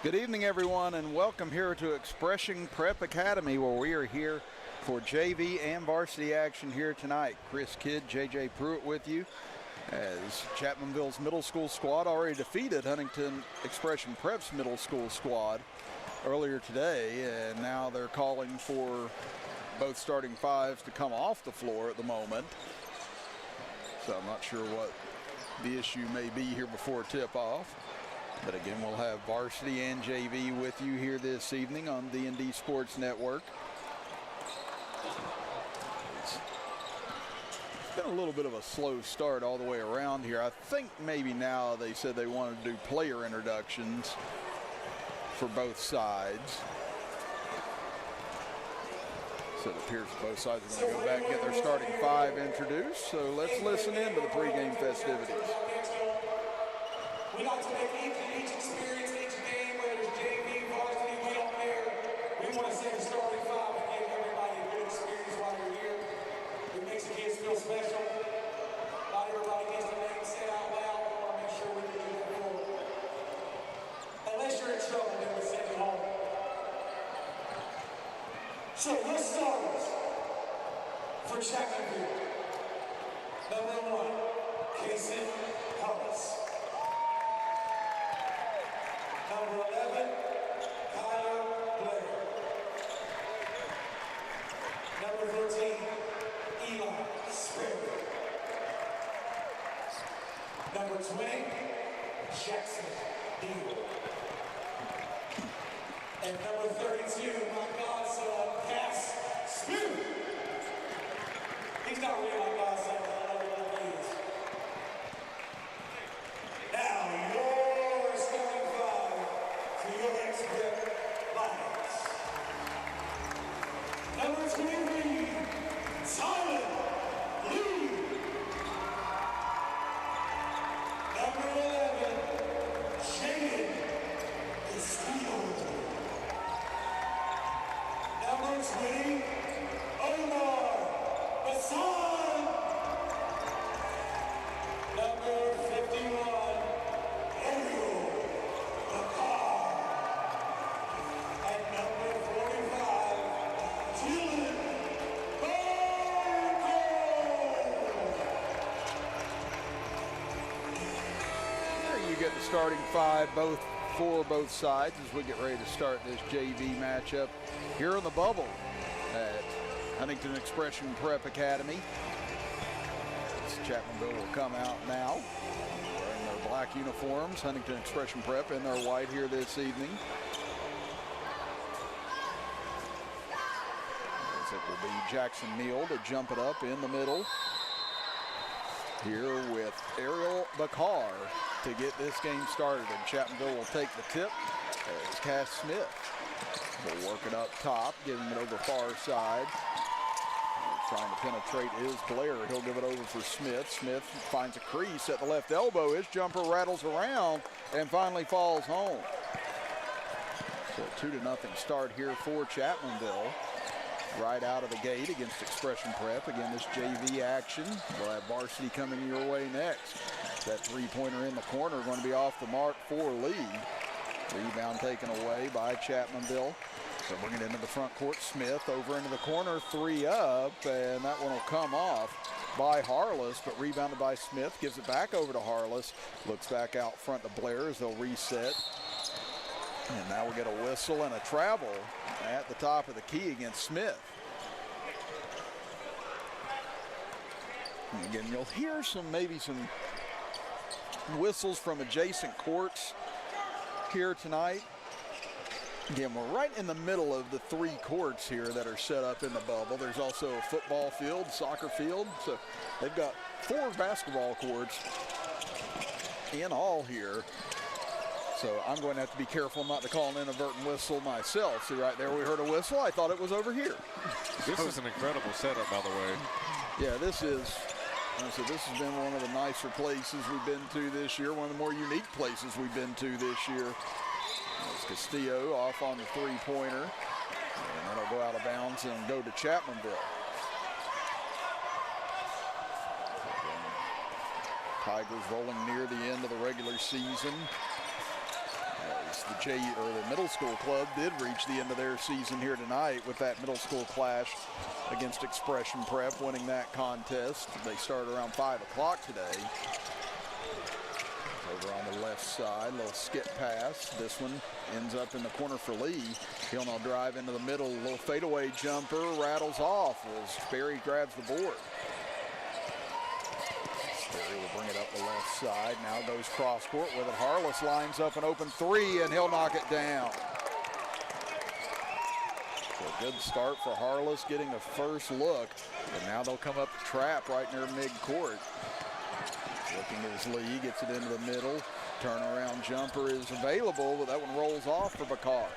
Good evening, everyone, and welcome here to Expression Prep Academy, where we are here for JV and varsity action here tonight. Chris Kidd, JJ Pruitt with you, as Chapmanville's middle school squad already defeated Huntington Expression Prep's middle school squad earlier today, and now they're calling for both starting fives to come off the floor at the moment. So I'm not sure what the issue may be here before tip-off. But again, we'll have varsity and JV with you here this evening on D&D Sports Network. It's been a little bit of a slow start all the way around here. I think maybe now they said they wanted to do player introductions for both sides. So it appears both sides are going to go back and get their starting five introduced. So let's listen in to the pregame festivities. We like to make each experience, each game, whether it's JV, varsity, we don't care. We want to set a starting five and give everybody a good experience while you're here. It makes the kids feel special. Not everybody gets the name said out loud. We want to make sure we can do that for them. Unless you're in trouble, then we'll send you home. So let's start for Chapmanville. Number 1, Casey Hollis. Number 11, Kyle Blair. Number 13, Eli Sperry. Number 20, Jackson Deal. And number 32, my godson, Cass Smith. He's not really my godson, but I know what he is. Now, your starting five for your next prep Lions. Number 23, Simon Lee. Number 11, Jaden Castillo. Number 20, Omar Hassan. Number 51, Ariel Bakar. And number 45, Dylan Barco. There you get the starting five, both for both sides, as we get ready to start this JV matchup here in the bubble at Huntington Expression Prep Academy. Chapmanville will come out now wearing their black uniforms. Huntington Expression Prep in their white here this evening. As it will be Jackson Neal to jump it up in the middle. Here with Ariel Bakar to get this game started. And Chapmanville will take the tip as Cass Smith will work it up top, giving it over far side. Trying to penetrate is Blair. He'll give it over for Smith. Smith finds a crease at the left elbow. His jumper rattles around and finally falls home. So a 2-0 start here for Chapmanville. Right out of the gate against Expression Prep. Again, this JV action. We'll have varsity coming your way next. That three-pointer in the corner going to be off the mark for Lee. Rebound taken away by Chapmanville. So bring it into the front court. Smith over into the corner, 3 up, and that one will come off by Harless, but rebounded by Smith. Gives it back over to Harless. Looks back out front to Blair as they'll reset. And now we'll get a whistle and a travel at the top of the key against Smith. And again, you'll hear maybe some whistles from adjacent courts here tonight. Again, we're right in the middle of the 3 courts here that are set up in the bubble. There's also a football field, soccer field. So they've got 4 basketball courts in all here. So I'm going to have to be careful not to call an inadvertent whistle myself. See right there, we heard a whistle. I thought it was over here. This is an incredible setup, by the way. Yeah, this has been one of the nicer places we've been to this year, one of the more unique places we've been to this year. There's Castillo off on the three-pointer, and that'll go out of bounds and go to Chapmanville. Tigers rolling near the end of the regular season. As Yes, the middle school club did reach the end of their season here tonight with that middle school clash against Expression Prep, winning that contest. They start around 5 o'clock today. Over on the left side, little skip pass. This one ends up in the corner for Lee. He'll now drive into the middle, little fadeaway jumper, rattles off as Sperry grabs the board. Sperry will bring it up the left side. Now goes cross court with it. Harless lines up an open three, and he'll knock it down. So a good start for Harless, getting the first look. And now they'll come up the trap right near midcourt. Looking as Lee gets it into the middle. Turnaround jumper is available, but that one rolls off for Bakar.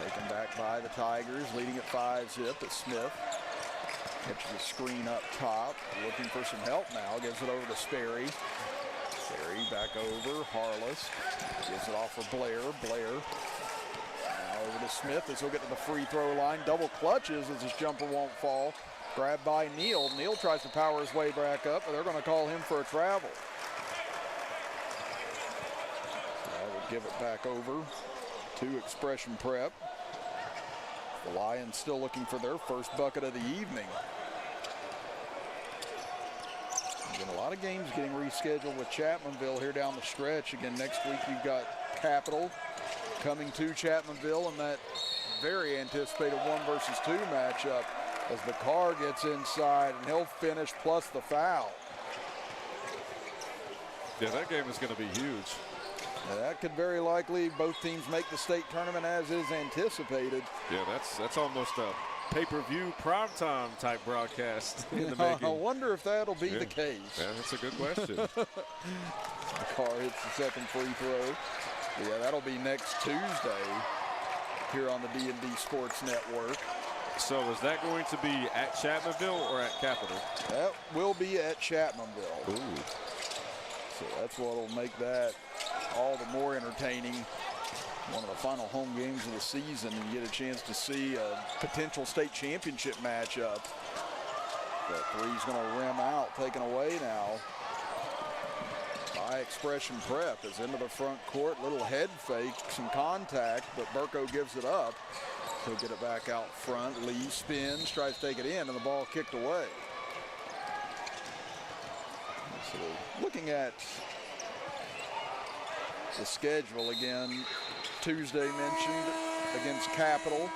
Taken back by the Tigers, leading at 5-zip at Smith. Catches the screen up top, looking for some help now. Gives it over to Sperry. Sperry back over, Harless. Gives it off for Blair. Blair now over to Smith as he'll get to the free throw line. Double clutches as his jumper won't fall. Grabbed by Neal. Neal tries to power his way back up, but they're going to call him for a travel. So I would give it back over to Expression Prep. The Lions still looking for their first bucket of the evening. Again, a lot of games getting rescheduled with Chapmanville here down the stretch. Again, next week you've got Capital coming to Chapmanville in that very anticipated 1 versus 2 matchup. As Bakar gets inside, and he'll finish plus the foul. Yeah, that game is going to be huge. Now that could very likely, both teams make the state tournament as is anticipated. Yeah, that's almost a pay-per-view primetime type broadcast in the making. I wonder if that'll be the case. Yeah, that's a good question. Bakar hits the second free throw. Yeah, that'll be next Tuesday here on the D&D Sports Network. So is that going to be at Chapmanville or at Capital? That will be at Chapmanville. Ooh. So that's what will make that all the more entertaining. One of the final home games of the season, and you get a chance to see a potential state championship matchup. That three's going to rim out, taken away now by Expression Prep. Is into the front court, little head fake, some contact, but Burko gives it up. He'll get it back out front. Lee spins, tries to take it in, and the ball kicked away. So looking at the schedule again, Tuesday mentioned against Capital.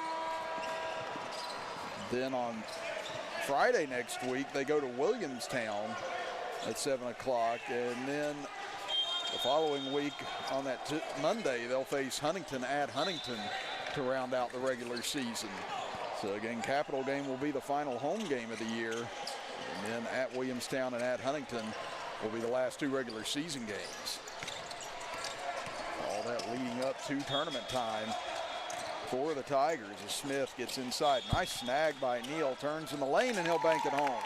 Then on Friday next week, they go to Williamstown at 7 o'clock. And then the following week on that Monday, they'll face Huntington at Huntington to round out the regular season. So again, Capital game will be the final home game of the year. And then at Williamstown and at Huntington will be the last 2 regular season games. All that leading up to tournament time for the Tigers as Smith gets inside. Nice snag by Neal, turns in the lane, and he'll bank it home.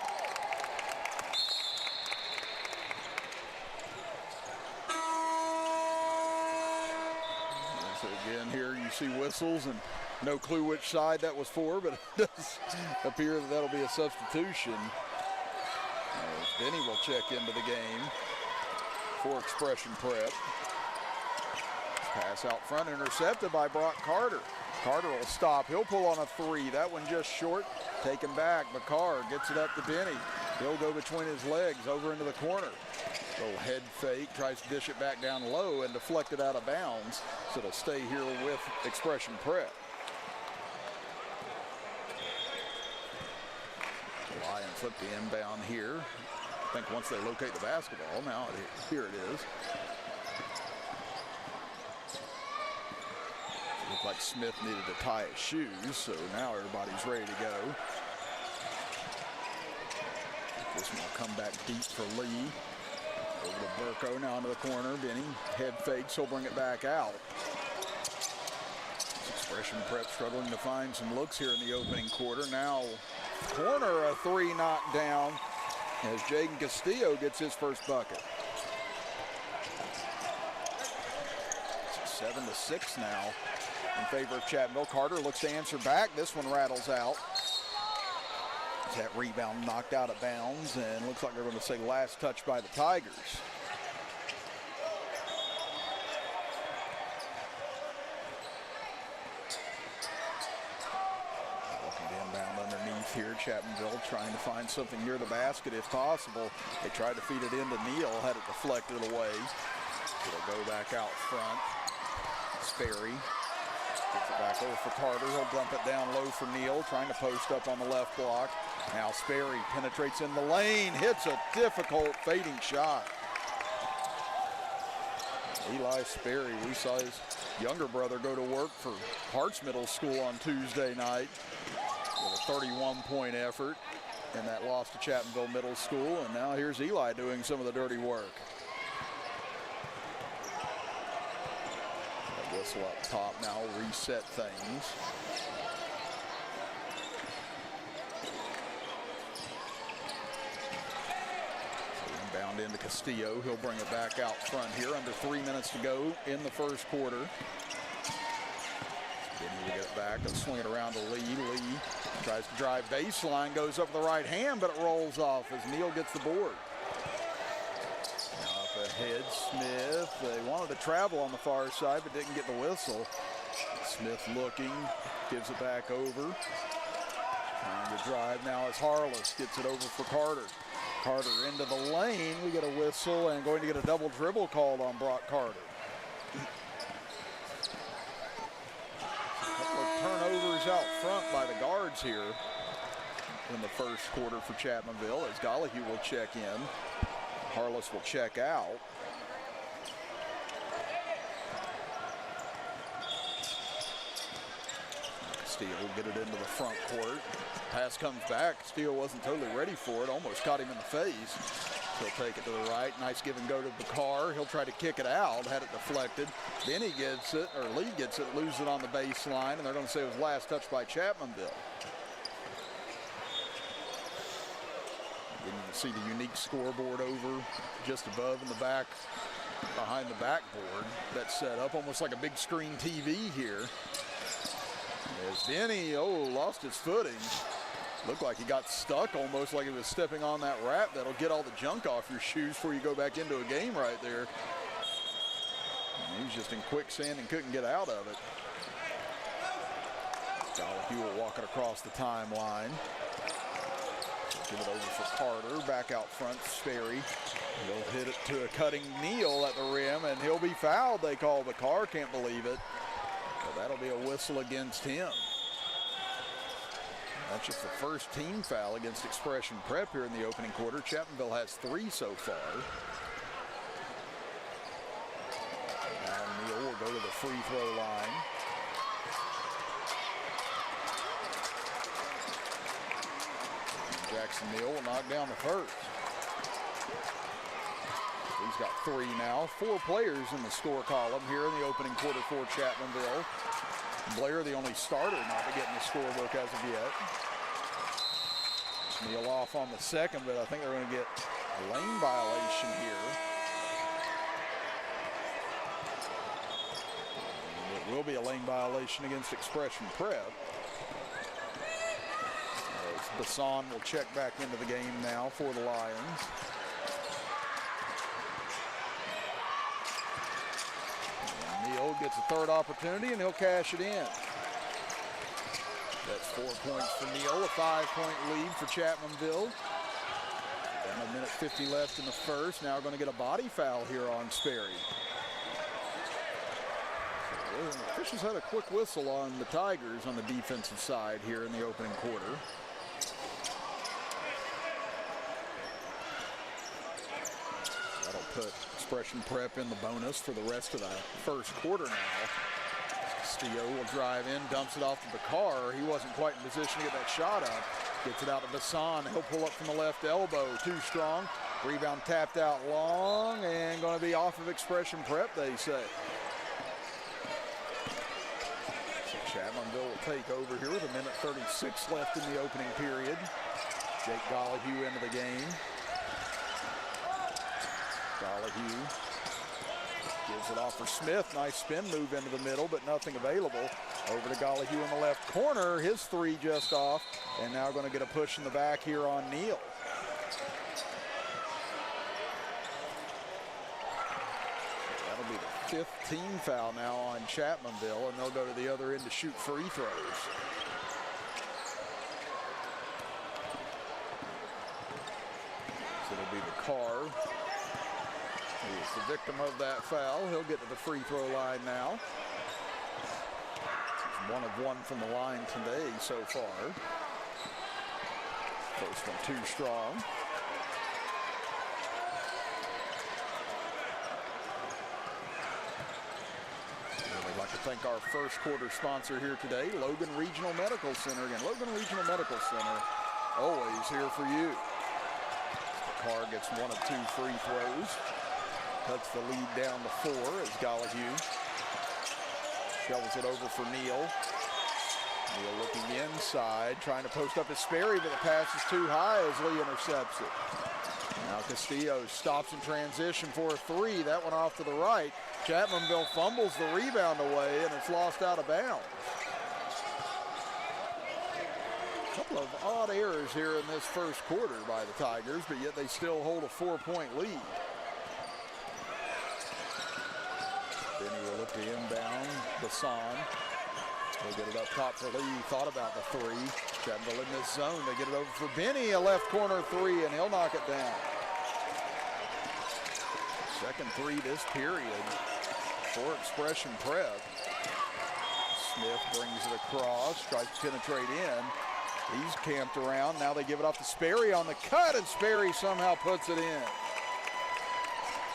So again, here you see whistles and no clue which side that was for, but it does appear that that'll be a substitution. Benny will check into the game for Expression Prep. Pass out front, intercepted by Brock Carter. Carter will stop. He'll pull on a 3. That one just short. Taken back. Bakar gets it up to Benny. He'll go between his legs over into the corner. Little head fake. Tries to dish it back down low and deflect it out of bounds. So it'll stay here with Expression Prep. The Lions flip the inbound here. I think once they locate the basketball, now here it is. Looked like Smith needed to tie his shoes, so now everybody's ready to go. This one will come back deep for Lee. Over to Burko, now into the corner. Benny, head fakes, he'll bring it back out. Expression Prep struggling to find some looks here in the opening quarter. Now, corner, a 3 knocked down as Jaden Castillo gets his first bucket. 7-6 now in favor of Chapmanville. Carter looks to answer back. This one rattles out. That rebound knocked out of bounds, and looks like they're going to say last touch by the Tigers. Smith here. Chapmanville trying to find something near the basket if possible. They tried to feed it into Neal, had it deflected away. It'll go back out front. Sperry gets it back over for Carter. He'll dump it down low for Neal, trying to post up on the left block. Now Sperry penetrates in the lane, hits a difficult fading shot. Eli Sperry, we saw his younger brother go to work for Harts Middle School on Tuesday night with a 31-point effort in that loss to Chapmanville Middle School, and now here's Eli doing some of the dirty work. A whistle up top now will reset things. Inbound into Castillo. He'll bring it back out front here. Under 3 minutes to go in the first quarter. Benny will get it back. They'll swing it around to Lee. Lee tries to drive baseline, goes up with the right hand, but it rolls off as Neal gets the board. Now up ahead, Smith. They wanted to travel on the far side, but didn't get the whistle. Smith looking, gives it back over. Trying to drive now as Harless gets it over for Carter. Carter into the lane. We get a whistle and going to get a double dribble called on Brock Carter. A couple of turnovers out front by the guards here in the first quarter for Chapmanville as Gollihue will check in. Harless will check out. Steele will get it into the front court. Pass comes back. Steele wasn't totally ready for it. Almost caught him in the face. He'll take it to the right. Nice give and go to Bakar. He'll try to kick it out. Had it deflected. Benny gets it, or Lee gets it, loses it on the baseline, and they're going to say it was last touched by Chapmanville. And you can see the unique scoreboard over just above in the back, behind the backboard that's set up almost like a big screen TV here. As Benny, lost his footing. Looked like he got stuck, almost like he was stepping on that wrap that'll get all the junk off your shoes before you go back into a game right there. And he's just in quicksand and couldn't get out of it. Gollihue will walk it across the timeline. Give it over for Carter. Back out front, Sperry. He'll hit it to a cutting Neal at the rim, and he'll be fouled, they call. Bakar can't believe it. But that'll be a whistle against him. That's just the first team foul against Expression Prep here in the opening quarter. Chapmanville has 3 so far. Now Neal will go to the free throw line. Jackson Neal will knock down the first. He's got 3 now. 4 players in the score column here in the opening quarter for Chapmanville. Blair, the only starter not to get in the scorebook as of yet. Neal off on the second, but I think they're going to get a lane violation here. And it will be a lane violation against Expression Prep. As Bassan will check back into the game now for the Lions. Neal gets a third opportunity, and he'll cash it in. That's 4 points for Neal, a 5-point lead for Chapmanville. And a minute 50 left in the first. Now we're going to get a body foul here on Sperry. So, the officials had a quick whistle on the Tigers on the defensive side here in the opening quarter. That'll put Expression Prep in the bonus for the rest of the first quarter now. Castillo will drive in, dumps it off to Bakar. He wasn't quite in position to get that shot up. Gets it out to Bassan. He'll pull up from the left elbow. Too strong. Rebound tapped out long and going to be off of Expression Prep, they say. So Chapmanville will take over here with a minute 36 left in the opening period. Jake Gollihue into the game. Gollihue gives it off for Smith. Nice spin move into the middle, but nothing available. Over to Gollihue in the left corner. His 3 just off. And now going to get a push in the back here on Neal. That'll be the 5th team foul now on Chapmanville, and they'll go to the other end to shoot free throws. going to be the car. He is the victim of that foul. He'll get to the free throw line now. He's 1 of 1 from the line today so far. First one too strong. We'd like to thank our first quarter sponsor here today, Logan Regional Medical Center. Again, Logan Regional Medical Center, always here for you. The car gets 1 of 2 free throws. Cuts the lead down to 4 as Gollihue shovels it over for Neal. Neal looking inside, trying to post up his Sperry, but the pass is too high as Lee intercepts it. Now Castillo stops in transition for a 3. That one off to the right. Chapmanville fumbles the rebound away, and it's lost out of bounds. A couple of odd errors here in this first quarter by the Tigers, but yet they still hold a 4-point lead. Benny will look to inbound. Bassan. They get it up top for Lee. Thought about the 3. Chapmanville in this zone. They get it over for Benny. A left corner 3, and he'll knock it down. Second 3 this period for Expression Prep. Smith brings it across. Tries to penetrate in. He's camped around. Now they give it off to Sperry on the cut, and Sperry somehow puts it in.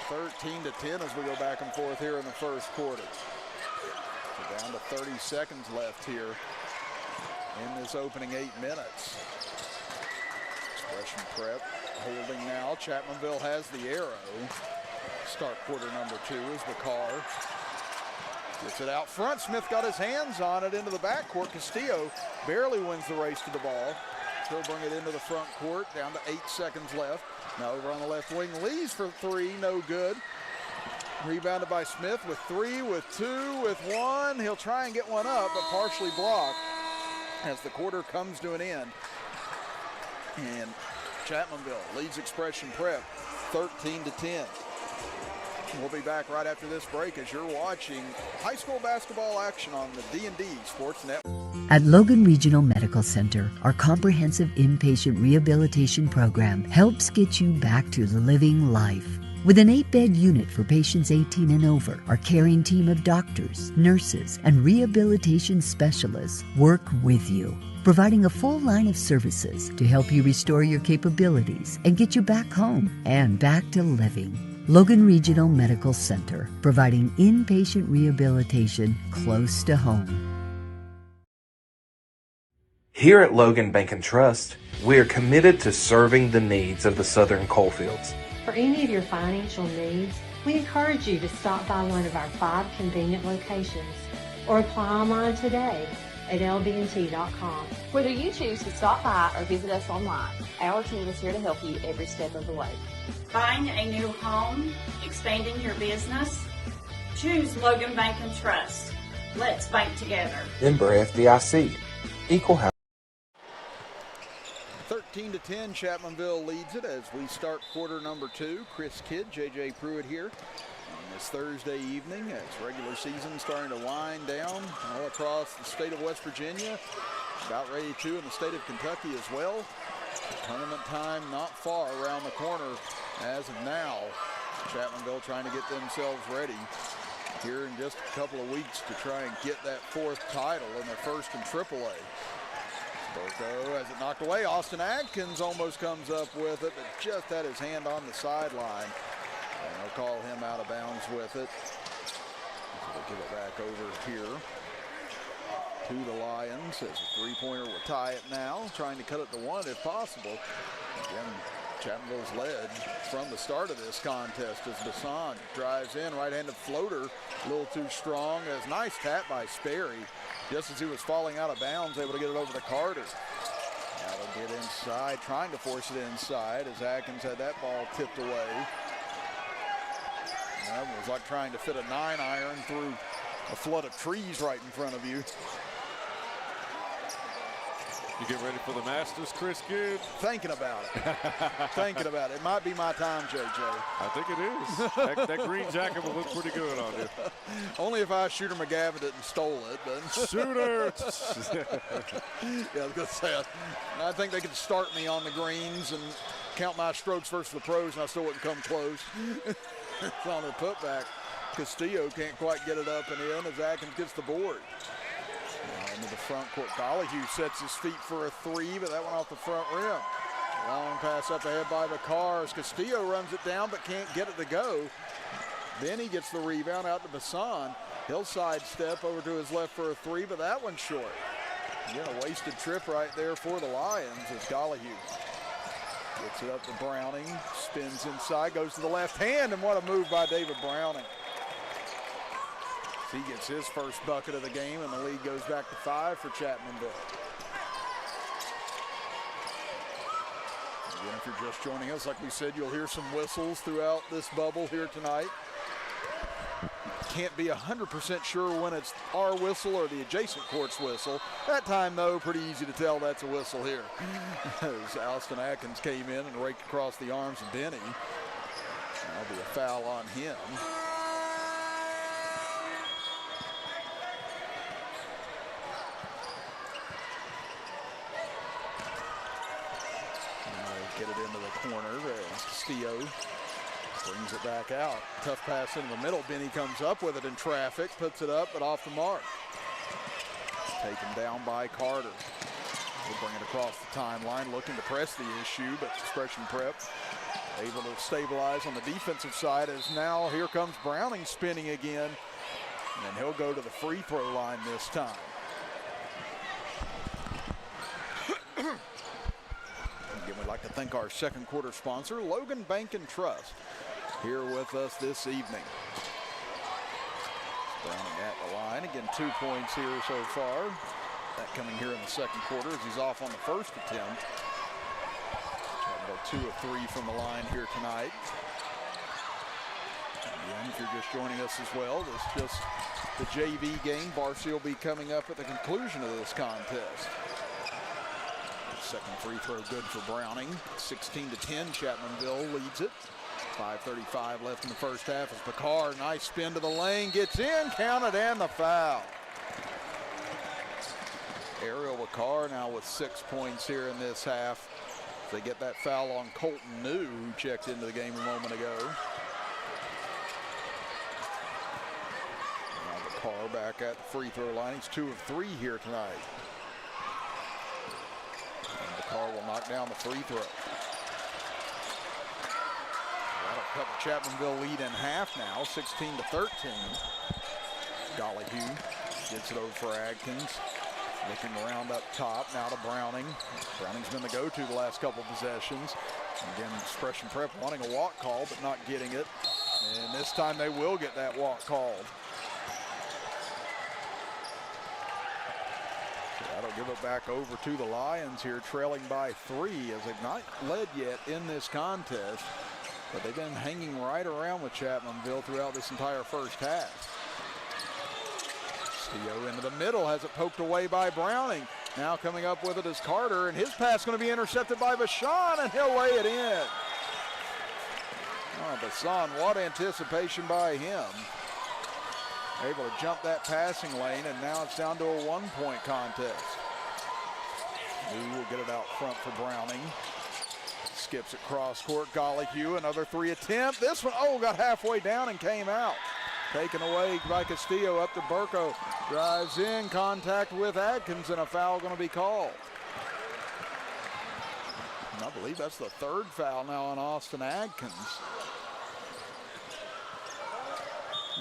13-10 as we go back and forth here in the first quarter. So down to 30 seconds left here in this opening 8 minutes. Expression Prep holding now. Chapmanville has the arrow. Start quarter number 2 is the car. Gets it out front. Smith got his hands on it into the backcourt. Castillo barely wins the race to the ball. He'll bring it into the front court. Down to 8 seconds left. Now over on the left wing, Lee's for 3, no good. Rebounded by Smith with 3, with 2, with 1. He'll try and get one up, but partially blocked as the quarter comes to an end. And Chapmanville leads Expression Prep 13-10. We'll be back right after this break as you're watching high school basketball action on the D&D Sports Network. At Logan Regional Medical Center, our comprehensive inpatient rehabilitation program helps get you back to living life. With an 8-bed unit for patients 18 and over, our caring team of doctors, nurses, and rehabilitation specialists work with you, providing a full line of services to help you restore your capabilities and get you back home and back to living. Logan Regional Medical Center, providing inpatient rehabilitation close to home. Here at Logan Bank and Trust, we are committed to serving the needs of the Southern Coalfields. For any of your financial needs, we encourage you to stop by one of our 5 convenient locations or apply online today at lbnt.com. Whether you choose to stop by or visit us online, our team is here to help you every step of the way. Buying a new home, expanding your business, choose Logan Bank and Trust. Let's bank together. Member FDIC. Equal housing. 13-10, Chapmanville leads it as we start quarter number 2. Chris Kidd, J.J. Pruitt here on this Thursday evening as regular season starting to wind down all across the state of West Virginia. About ready to in the state of Kentucky as well. Tournament time not far around the corner as of now. Chapmanville trying to get themselves ready here in just a couple of weeks to try and get that 4th title in their first in AAA. Boko has it knocked away. Austin Adkins almost comes up with it, but just had his hand on the sideline. And they'll call him out of bounds with it. So they'll give it back over here to the Lions as a 3-pointer will tie it now, trying to cut it to 1 if possible. Again, Chapmanville's led from the start of this contest as Bassan drives in, right-handed floater, a little too strong. As nice tap by Sperry, just as he was falling out of bounds, able to get it over to Carter. Now they'll get inside, trying to force it inside as Atkins had that ball tipped away. That was like trying to fit a 9-iron through a flood of trees right in front of you. You get ready for the Masters, Chris Gibbs? Thinking about it. Thinking about it. It might be my time, JJ. I think it is. that green jacket will look pretty good on you. Only if I Shooter McGavin didn't stole it. But Shooter! Yeah, I was going to say, I think they could start me on the greens and count my strokes versus the pros, and I still wouldn't come close. It's on the putback. Castillo can't quite get it up and in as Atkins gets the board. Now into the front court. Gollihue sets his feet for a three, but that went off the front rim. Long pass up ahead by Bakar as Castillo runs it down but can't get it to go. Then he gets the rebound out to Bassan. He'll sidestep over to his left for a three, but that one's short. Again, a wasted trip right there for the Lions as Gollihue gets it up to Browning, spins inside, goes to the left hand, and what a move by David Browning. He gets his first bucket of the game, and the lead goes back to 5 for Chapmanville. Again, if you're just joining us, like we said, you'll hear some whistles throughout this bubble here tonight. Can't be 100% sure when it's our whistle or the adjacent court's whistle. That time, though, pretty easy to tell that's a whistle here. As Austin Atkins came in and raked across the arms of Benny. That'll be a foul on him. Get it into the corner. Castillo brings it back out. Tough pass into the middle. Benny comes up with it in traffic, puts it up, but off the mark. Taken down by Carter. He'll bring it across the timeline, looking to press the issue, but Expression Prep able to stabilize on the defensive side as now here comes Browning spinning again, and he'll go to the free throw line this time. Again, we'd like to thank our second quarter sponsor, Logan Bank and Trust, here with us this evening. Browning at the line. Again, 2 points here so far. That coming here in the second quarter as he's off on the first attempt. 2 of 3 from the line here tonight. Again, if you're just joining us as well, this is just the JV game. Varsity will be coming up at the conclusion of this contest. Second free throw good for Browning. 16-10, Chapmanville leads it. 5:35 left in the first half as Bakar, nice spin to the lane, gets in, counted, and the foul. Ariel Bakar now with 6 points here in this half. They get that foul on Colton New, who checked into the game a moment ago. Now Bakar back at the free throw line. He's 2 of 3 here tonight. And Bakar will knock down the free throw. That'll cut the Chapmanville lead in half now, 16-13. Gollihue gets it over for Adkins. Looking around up top, now to Browning. Browning's been the go-to the last couple of possessions. Again, Expression Prep wanting a walk call, but not getting it. And this time they will get that walk called. So that'll give it back over to the Lions here, trailing by 3 as they've not led yet in this contest. But they've been hanging right around with Chapmanville throughout this entire first half. Castillo into the middle, has it poked away by Browning. Now coming up with it is Carter, and his pass going to be intercepted by Bashan, and he'll lay it in. Oh, Bashan, what anticipation by him. Able to jump that passing lane, and now it's down to a 1-point contest. New will get it out front for Browning. Skips it cross court, Gollihue, another 3 attempt. This one, got halfway down and came out. Taken away by Castillo up to Burko. Drives in, contact with Adkins, and a foul going to be called. And I believe that's the 3rd foul now on Austin Adkins.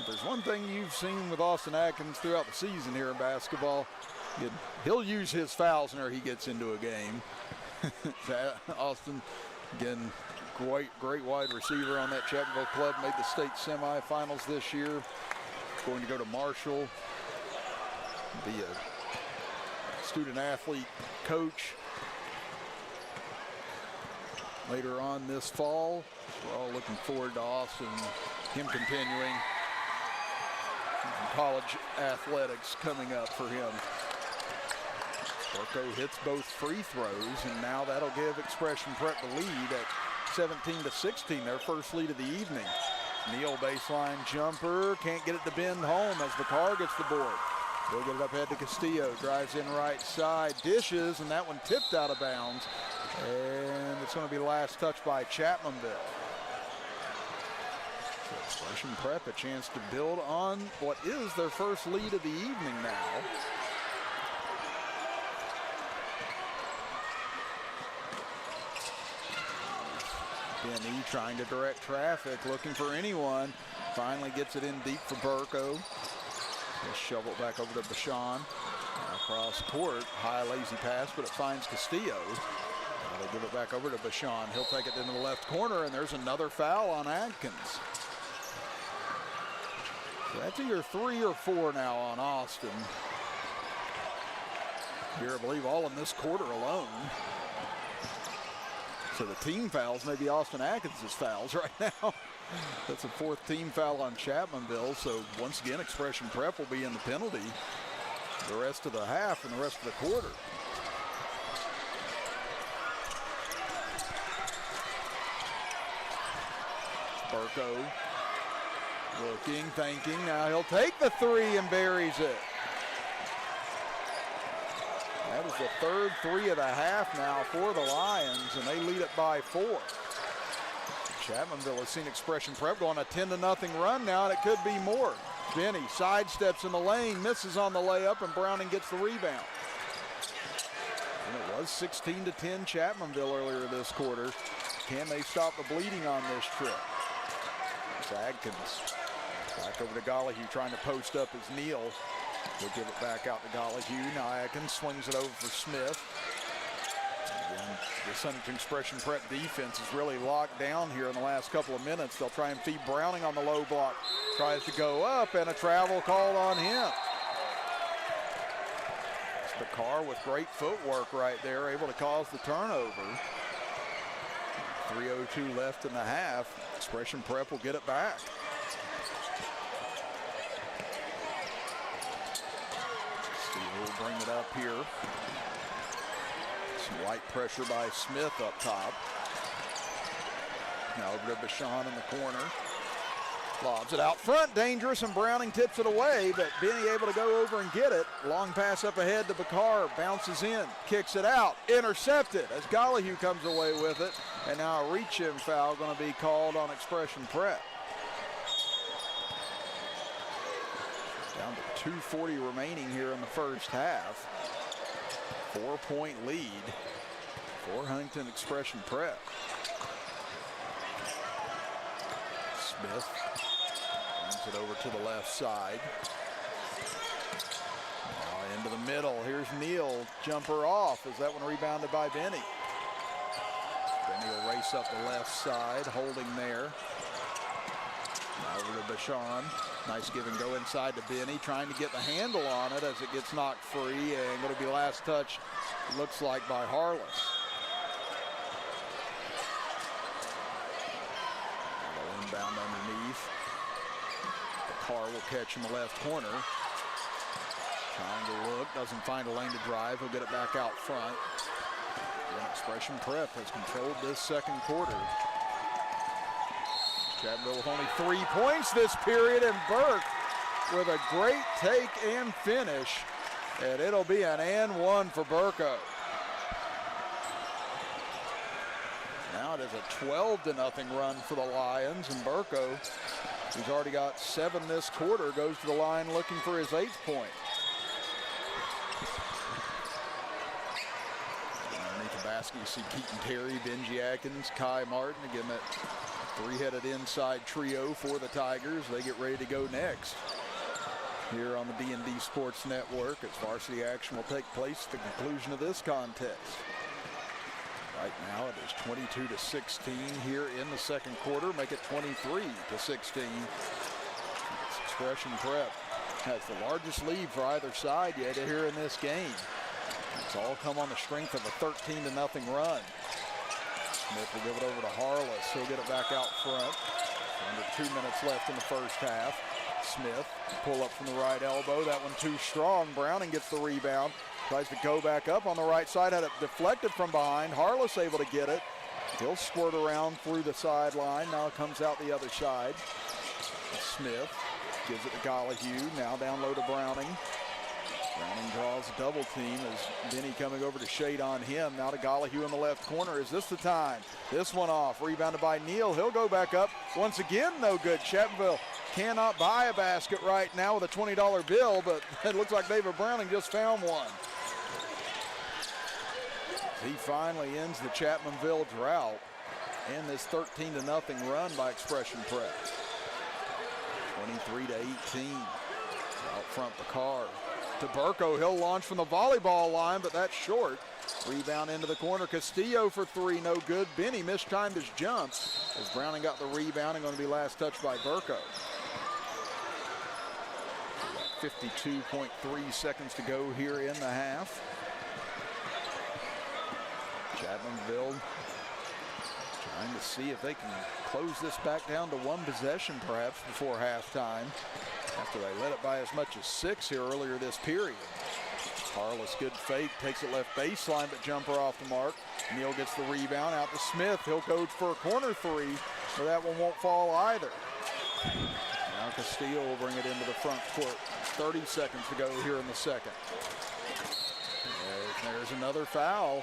If there's one thing you've seen with Austin Adkins throughout the season here in basketball, he'll use his fouls whenever he gets into a game. Austin, again, great wide receiver on that Chapmanville club. Made the state semifinals this year. Going to go to Marshall. Be a student athlete coach later on this fall. We're all looking forward to Austin, him continuing. College athletics coming up for him. Burko hits both free throws, and now that'll give Expression Prep the lead at 17-16, their first lead of the evening. Neal baseline jumper, can't get it to bend home as Bakar gets the board. He'll get it up ahead to Castillo, drives in right side, dishes, and that one tipped out of bounds. And it's going to be the last touch by Chapmanville. So Expression Prep a chance to build on what is their first lead of the evening now. Benny trying to direct traffic, looking for anyone. Finally gets it in deep for Burko. Just shovel it back over to Bashan. Across court, high lazy pass, but it finds Castillo. Now they give it back over to Bashan. He'll take it into the left corner, and there's another foul on Adkins. So that's either 3 or 4 now on Austin. Here, I believe, all in this quarter alone. So the team fouls, maybe Austin Atkins' fouls right now. That's a 4th team foul on Chapmanville. So once again, Expression Prep will be in the penalty the rest of the half and the rest of the quarter. Burko looking, thinking. Now he'll take the 3 and buries it. That is the 3rd 3 of the half now for the Lions, and they lead it by 4. Chapmanville has seen Expression Prep go on a 10-0 run now, and it could be more. Benny sidesteps in the lane, misses on the layup, and Browning gets the rebound. And it was 16-10 Chapmanville earlier this quarter. Can they stop the bleeding on this trip? It's Adkins. Back over to Gollihue, trying to post up as Neal. He'll give it back out to Gollihue. Now Adkins swings it over for Smith. Again, this Huntington Expression Prep defense is really locked down here in the last couple of minutes. They'll try and feed Browning on the low block. Tries to go up, and a travel called on him. It's Bakar with great footwork right there, able to cause the turnover. 3:02 left in the half. Expression Prep will get it back. We'll bring it up here. Some light pressure by Smith up top. Now over to Bashan in the corner. Lobs it out front, dangerous, and Browning tips it away, but Benny able to go over and get it. Long pass up ahead to Bakar, bounces in, kicks it out, intercepted as Gollihue comes away with it, and now a reach-in foul going to be called on Expression Prep. Down to 2:40 remaining here in the first half. 4-point lead for Huntington Expression Prep. Smith brings it over to the left side. Now into the middle. Here's Neal. Jumper off. Is that one rebounded by Benny? Benny will race up the left side, holding there. Now over to Bashan. Nice give and go inside to Benny, trying to get the handle on it as it gets knocked free, and going to be last touch, looks like, by Harless. Inbound underneath. Bakar will catch in the left corner. Trying to look, doesn't find a lane to drive. He'll get it back out front. And Expression Prep has controlled this second quarter. Chapmanville with only 3 points this period, and Burke with a great take and finish. And it'll be an and one for Burko. Now it is a 12-0 run for the Lions, and Burko, who's already got 7 this quarter, goes to the line looking for his 8th point. Underneath the basket, you see Keaton Terry, Benji Atkins, Kai Martin. Again, that 3-headed inside trio for the Tigers. They get ready to go next here on the D&D Sports Network as varsity action will take place at the conclusion of this contest. Right now it is 22-16 here in the second quarter. Make it 23-16. Expression Prep has the largest lead for either side yet here in this game. It's all come on the strength of a 13-0 run. Smith will give it over to Harless. He'll get it back out front. Under 2 minutes left in the first half. Smith pull up from the right elbow. That one too strong. Browning gets the rebound. Tries to go back up on the right side, had it deflected from behind. Harless able to get it. He'll squirt around through the sideline. Now it comes out the other side. Smith gives it to Gollihue. Now down low to Browning. Browning draws a double team as Benny coming over to shade on him. Now to Gollihue in the left corner. Is this the time? This one off. Rebounded by Neal. He'll go back up. Once again, no good. Chapmanville cannot buy a basket right now with a $20 bill, but it looks like David Browning just found one. He finally ends the Chapmanville drought and this 13-0 run by Expression Prep. 23-18. Out front, Bakar to Burko. He'll launch from the volleyball line, but that's short. Rebound into the corner. Castillo for three, no good. Benny mistimed his jump as Browning got the rebound and going to be last touched by Burko. 52.3 seconds to go here in the half. Chapmanville trying to see if they can close this back down to one possession perhaps before halftime, after they led it by as much as 6 here earlier this period. Harless, good fake, takes it left baseline, but jumper off the mark. Neal gets the rebound out to Smith. He'll go for a corner three, but that one won't fall either. Now Castillo will bring it into the front court. 30 seconds to go here in the second. There's another foul.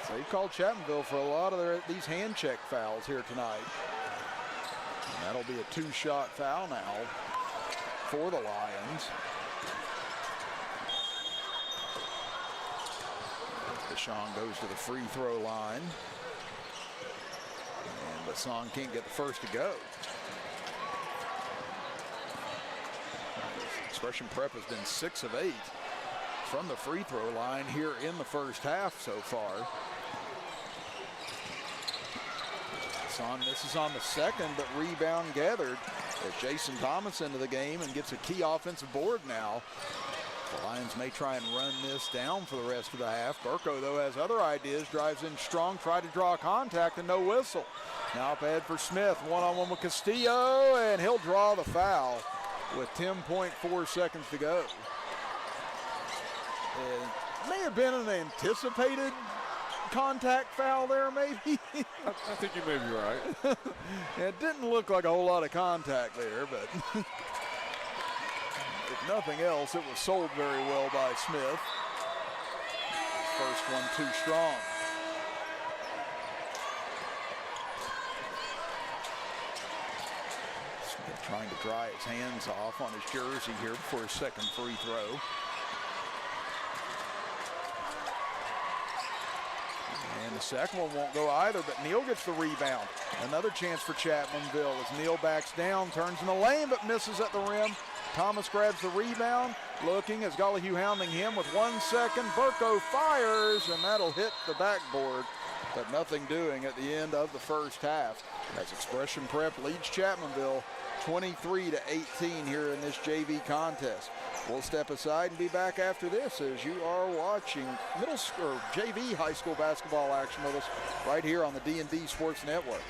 So they've called Chapmanville for a lot of these hand check fouls here tonight. And that'll be a two-shot foul now for the Lions. Bashan goes to the free throw line. And Bashan can't get the first to go. Expression Prep has been 6 of 8 from the free throw line here in the first half so far. This is on the second, but rebound gathered as Jason Thomas into the game and gets a key offensive board now. The Lions may try and run this down for the rest of the half. Burko, though, has other ideas, drives in strong, tried to draw contact and no whistle. Now up ahead for Smith, one-on-one with Castillo, and he'll draw the foul with 10.4 seconds to go. It may have been an anticipated contact foul there, maybe. I think you may be right. It didn't look like a whole lot of contact there, but if nothing else, it was sold very well by Smith. First one too strong. Smith trying to dry his hands off on his jersey here before his second free throw. And the second one won't go either, but Neal gets the rebound. Another chance for Chapmanville as Neal backs down, turns in the lane, but misses at the rim. Thomas grabs the rebound, looking as Gollihue hounding him with 1 second. Burko fires, and that'll hit the backboard, but nothing doing at the end of the first half. As Expression Prep leads Chapmanville 23-18 here in this JV contest. We'll step aside and be back after this as you are watching middle school, JV high school basketball action with us right here on the D&D Sports Network.